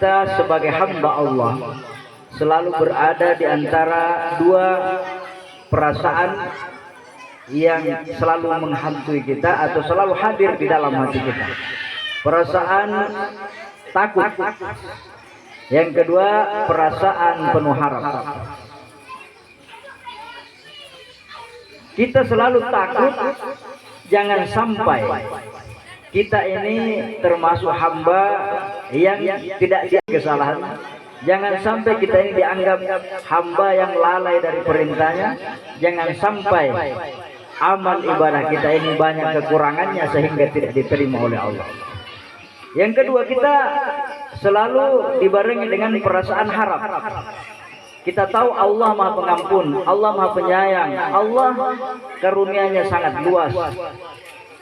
Kita sebagai hamba Allah selalu berada di antara dua perasaan yang selalu menghantui kita atau selalu hadir di dalam hati kita. Perasaan takut. Yang kedua, perasaan penuh harap. Kita selalu takut jangan sampai kita ini termasuk hamba yang tidak dianggap kesalahan. Jangan sampai kita ini dianggap hamba yang lalai dari perintahnya. Jangan sampai amal ibadah kita ini banyak kekurangannya sehingga tidak diterima oleh Allah. Yang kedua, kita selalu dibarengi dengan perasaan harap. Kita tahu Allah Maha Pengampun, Allah Maha Penyayang, Allah karunia-Nya sangat luas.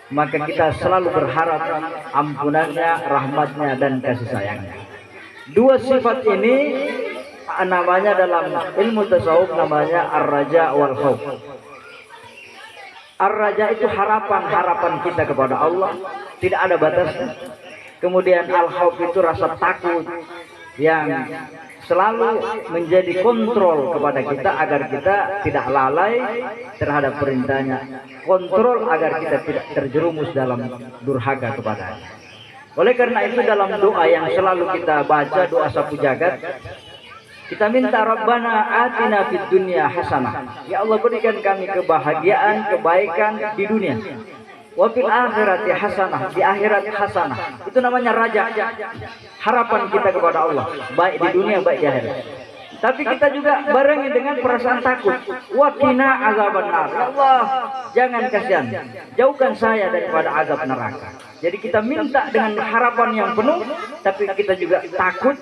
Maka kita selalu berharap ampunannya, rahmatnya, dan kasih sayangnya. Dua sifat ini namanya dalam ilmu tasawuf namanya ar-raja wal khauf. Ar-raja itu harapan kita kepada Allah, tidak ada batasnya. Kemudian al-khauf itu rasa takut yang selalu menjadi kontrol kepada kita agar kita tidak lalai terhadap perintahnya, kontrol agar kita tidak terjerumus dalam durhaka kepadanya. Oleh karena itu dalam doa yang selalu kita baca, doa sapu jagat, kita minta Rabbana atina fid dunya hasanah. Ya Allah, berikan kami kebahagiaan, kebaikan di dunia. Wa fil akhirati hasanah, di akhirat hasanah. Itu namanya raja. Harapan kita kepada Allah, baik di dunia baik di akhirat. Tapi kita juga barengi dengan perasaan takut. Wa qina azabannar. Ya Allah, jangan kasihan, jauhkan saya daripada azab neraka. Jadi kita minta dengan harapan yang penuh, tapi kita juga takut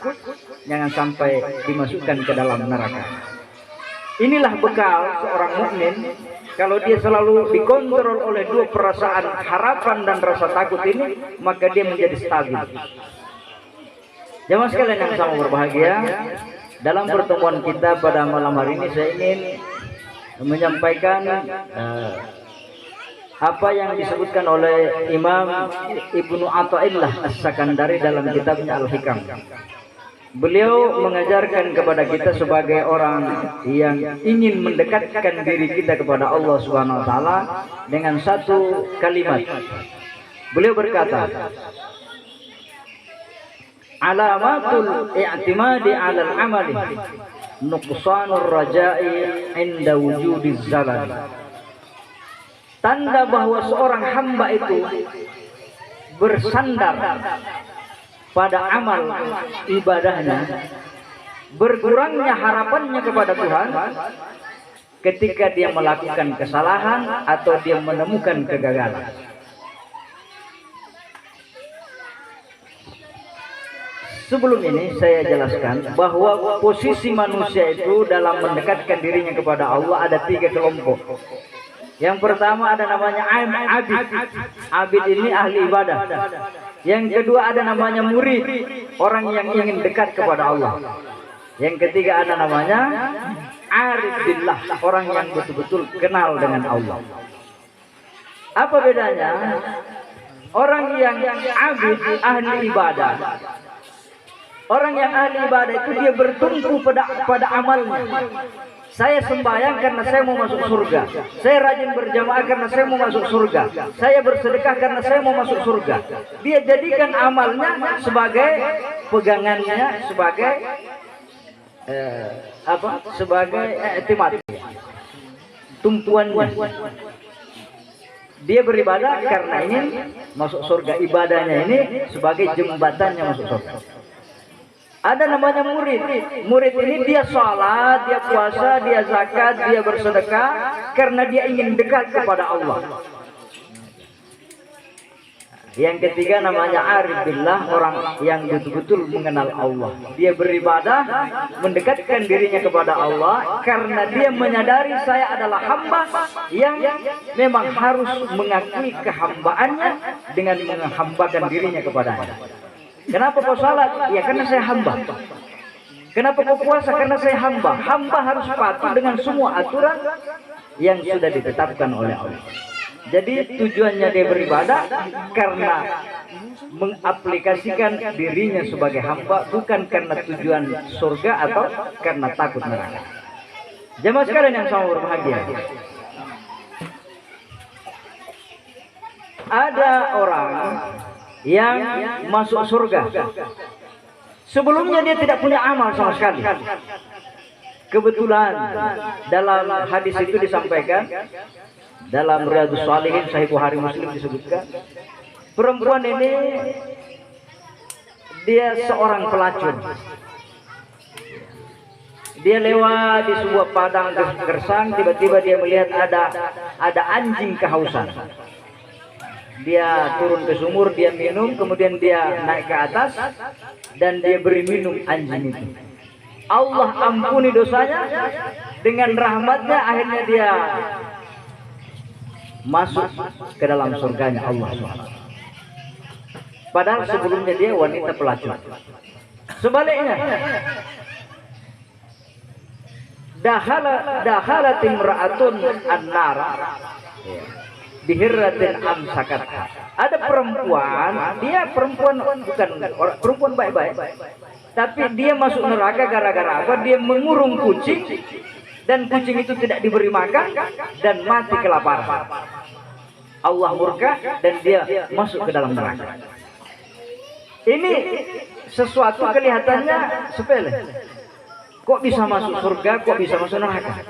jangan sampai dimasukkan ke dalam neraka. Inilah bekal seorang mukmin. Kalau dia selalu dikontrol oleh dua perasaan harapan dan rasa takut ini, maka dia menjadi stabil. Jamaah sekalian yang sama berbahagia, dalam pertemuan kita pada malam hari ini saya ingin menyampaikan apa yang disebutkan oleh Imam Ibnu Athaillah As-Sakandari dalam kitabnya Al-Hikam. Beliau mengajarkan kepada kita sebagai orang yang ingin mendekatkan diri kita kepada Allah Subhanahu wa taala dengan satu kalimat. Beliau berkata, alamatul i'timadi 'alal 'amali nuqsanur raja'i 'inda wujudiz zalal. Tanda bahwa seorang hamba itu bersandar pada amal ibadahnya, berkurangnya harapannya kepada Tuhan ketika dia melakukan kesalahan atau dia menemukan kegagalan. Sebelum ini saya jelaskan bahwa posisi manusia itu dalam mendekatkan dirinya kepada Allah ada tiga kelompok. Yang pertama ada namanya abid. Abid ini ahli ibadah. Yang kedua ada namanya murid, orang yang ingin dekat kepada Allah. Yang ketiga ada namanya arif billah, orang yang betul-betul kenal dengan Allah. Apa bedanya? Orang yang abid, ahli ibadah. Orang yang ahli ibadah itu dia bertumpu pada amalnya. Saya sembahyang karena saya mau masuk surga. Saya rajin berjamaah karena saya mau masuk surga. Saya bersedekah karena saya mau masuk surga. Dia jadikan amalnya sebagai pegangannya, sebagai sebagai i'timad, tumpuannya. Dia beribadah karena ingin masuk surga. Ibadahnya ini sebagai jembatannya masuk surga. Ada namanya murid. Murid ini dia sholat, dia puasa, dia zakat, dia bersedekah karena dia ingin dekat kepada Allah. Yang ketiga namanya arif billah, orang yang betul-betul mengenal Allah. Dia beribadah, mendekatkan dirinya kepada Allah karena dia menyadari saya adalah hamba yang memang harus mengakui kehambaannya dengan menghambakan dirinya kepadanya. Kenapa kau salat? Ya karena saya hamba. Kenapa kau puasa? Karena saya hamba. Hamba harus patuh dengan semua aturan yang sudah ditetapkan oleh Allah. Jadi tujuannya dia beribadah karena mengaplikasikan dirinya sebagai hamba, bukan karena tujuan surga atau karena takut neraka. Jemaah sekalian yang sama berbahagia, ada orang yang masuk surga, sebelumnya dia tidak punya amal sama sekali. Kebetulan dalam hadis itu disampaikan, dalam Riyadhus Shalihin Sahih Bukhari Muslim disebutkan, perempuan ini dia seorang pelacur. Dia lewat di sebuah padang gersang, tiba-tiba dia melihat ada anjing kehausan. Dia turun ke sumur, dia minum, kemudian dia naik ke atas dan dia beri minum anjing itu. Allah ampuni dosanya, dengan rahmatnya akhirnya dia masuk ke dalam surganya Allah SWT. Padahal sebelumnya dia wanita pelacur. Sebaliknya, dakhalat imra'atun an-nara bihirratin amsakat. Ada perempuan, dia perempuan bukan perempuan baik-baik, tapi dia masuk neraka gara-gara apa? Dia mengurung kucing dan kucing itu tidak diberi makan dan mati kelaparan. Allah murka dan dia masuk ke dalam neraka. Ini sesuatu kelihatannya sepele. Kok bisa masuk surga, kok bisa masuk neraka?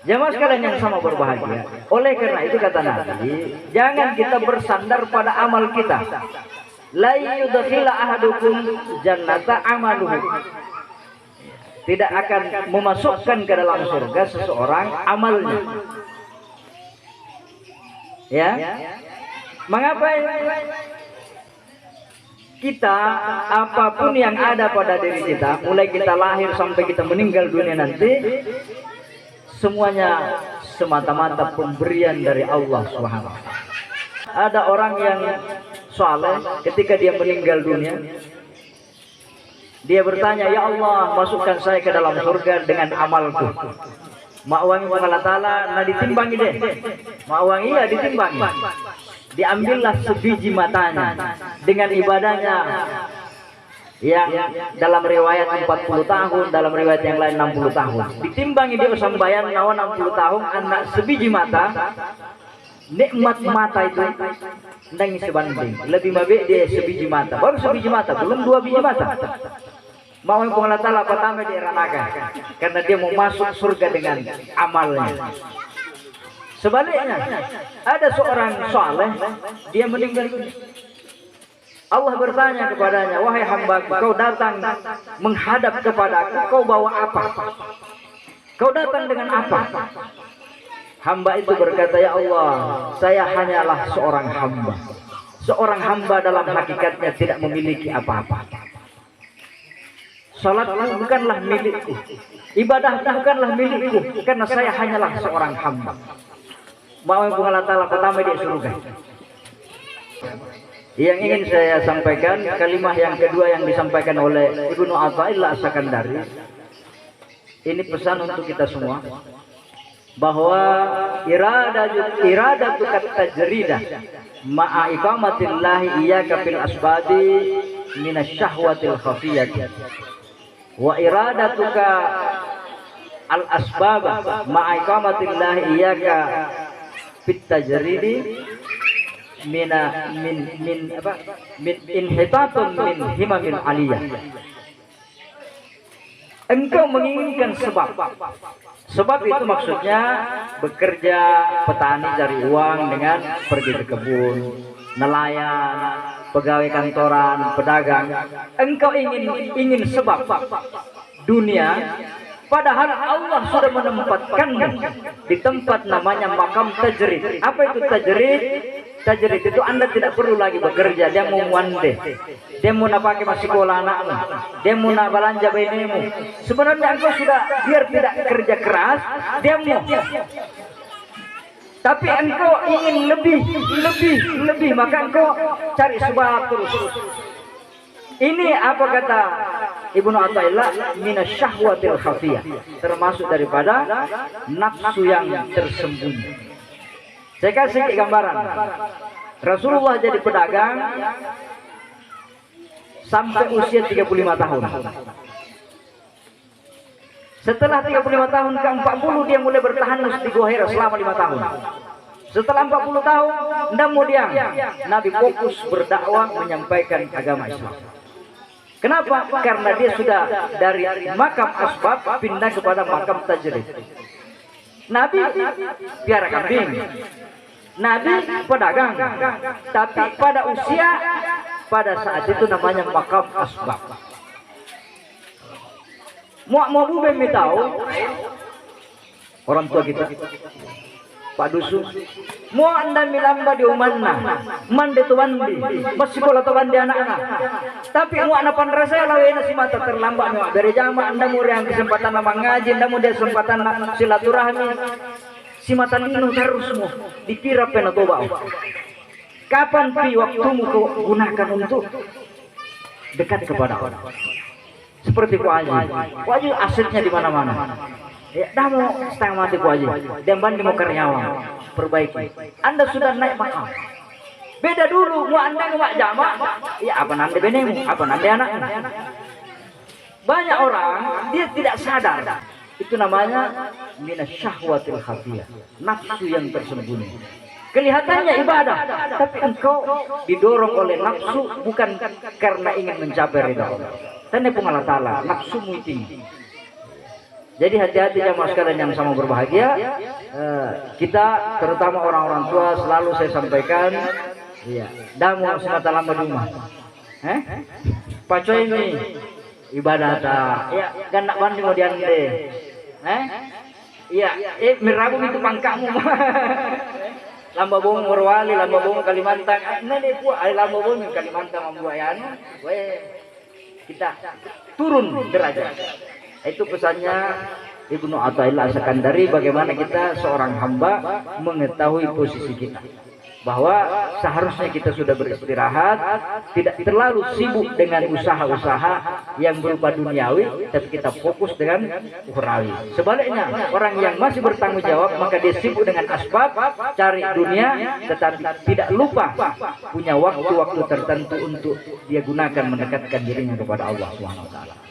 Jamaah sekalian yang sama berbahagia. Oleh karena itu kata Nabi, jangan kita bersandar pada amal kita. La yudkhila ahadukum jannata amaluhu. Tidak akan memasukkan ke dalam surga seseorang amalnya. Ya. Mengapa? Kita, apapun yang ada pada diri kita, mulai kita lahir sampai kita meninggal dunia nanti, semuanya semata-mata pemberian dari Allah SWT. Ada orang yang saleh, ketika dia meninggal dunia, dia bertanya, ya Allah, masukkan saya ke dalam surga dengan amalku. Ma'wangi Allah Ta'ala, nah ditimbangi deh. Ma'wangi ya ditimbangi. Diambillah sebiji matanya dengan ibadahnya yang dalam riwayat 40 tahun, dalam riwayat yang lain 60 tahun. Ditimbangi dia sambayan nawa 60 tahun, anak sebiji mata, nikmat mata itu nangis sebanding. Lebih mabek dia sebiji mata, baru sebiji mata, belum 2 biji mata. Mau yang Allah Ta'ala pertama di neraka karena dia mau masuk surga dengan amalnya. Sebaliknya, ada seorang saleh, dia meninggal dunia. Allah bertanya kepadanya, wahai hamba, kau datang menghadap kepadaku, kau bawa apa? Kau datang dengan apa? Hamba itu berkata, ya Allah, saya hanyalah seorang hamba. Seorang hamba dalam hakikatnya tidak memiliki apa-apa. Salatku bukanlah milikku, ibadahku bukanlah milikku, karena saya hanyalah seorang hamba. Mau yang Allah Ta'ala pertama di surga. Yang ingin saya sampaikan, kalimat yang kedua yang disampaikan oleh Ibnu Athaillah As-Sakandari, ini pesan untuk kita semua, bahwa iradatukat tajridah ma'a iqamatillahi iyyaka fil asbabi minasyahwatil khafiyati wa iradatuka al asbaba ma'a iqamatillahi iyyaka fit tajridi min inhitatun min himamin aliyah. Engkau menginginkan sebab itu maksudnya bekerja, petani cari uang dengan pergi ke kebun, nelayan, pegawai kantoran, pedagang. Engkau ingin sebab dunia, padahal Allah sudah menempatkannya di tempat namanya makam tajrid. Apa itu tajrid? Tajrid itu Anda tidak perlu lagi bekerja. Dia mau wande, dia mau pakai masih sekolah anakmu, dia mau belanja bayimu. Sebenarnya engkau sudah, biar tidak kerja keras, dia mau. Tapi engkau ingin lebih, maka engkau cari sebab terus. Ini apa kata Ibnu Athaillah, minasyahwatil khafiyah, termasuk daripada nafsu yang tersembunyi. Saya kasih gambaran. Rasulullah jadi pedagang sampai usia 35 tahun. Setelah 35 tahun ke 40 dia mulai bertahan di Gua Hira selama 5 tahun. Setelah 40 tahun, kemudian Nabi fokus berdakwah menyampaikan agama Islam. Kenapa? Karena dia sudah dari makam asbab pindah kepada makam tajrid. Nabi piara kambing, Nabi pedagang, tapi pada usia pada saat itu namanya makam asbab. Mau bumi tahu orang tua kita, Pak Dusu, mau anda milamba di umanna, mandi tuandi, masih sekolah tuandi anak-anak. Tapi mau anak panrasa lawena si mata terlambat mau dari jama anda mau yang kesempatan nama ngaji, anda mau dia kesempatan silaturahmi, si mata lino terus mau dikira pena toba. Kapan pi waktumu kau gunakan untuk dekat kepada Allah? Seperti Ku Haji asetnya di mana-mana. Ya, dah mau setengah mati Ku Haji. Demban di mau karyawan, perbaiki. Anda sudah naik makam. Beda dulu, mau anda nggak jama, ya apa nanti benemu, apa nanti anaknya. Banyak orang dia tidak sadar. Itu namanya minasyahwatil khafiyah, nafsu yang tersembunyi. Kelihatannya ibadah, tapi engkau didorong oleh nafsu bukan karena ingin mencapai ridha Allah. Tanda pengalat ta'ala, nafsumu tinggi. Jadi hati-hati jamaah sekalian yang sama berbahagia. Kita terutama orang-orang tua selalu saya sampaikan, iya, damu semata lama di rumah. Paco ini ibadah ta, ya kan nak bandi mau diande. Iya, mirabu itu pangkamu. Lamba bong Morwali, lamba bong Kalimantan. Nene po ay lamba bong Kalimantan mambuayan. Kita turun derajat. Itu pesannya Ibnu Athaillah As-Sakandari, bagaimana kita seorang hamba mengetahui posisi kita. Bahwa seharusnya kita sudah beristirahat, tidak terlalu sibuk dengan usaha-usaha yang berupa duniawi, tapi kita fokus dengan ukhrawi. Sebaliknya, orang yang masih bertanggung jawab, maka dia sibuk dengan asbab, cari dunia, tetapi tidak lupa punya waktu-waktu tertentu untuk dia gunakan mendekatkan dirinya kepada Allah SWT.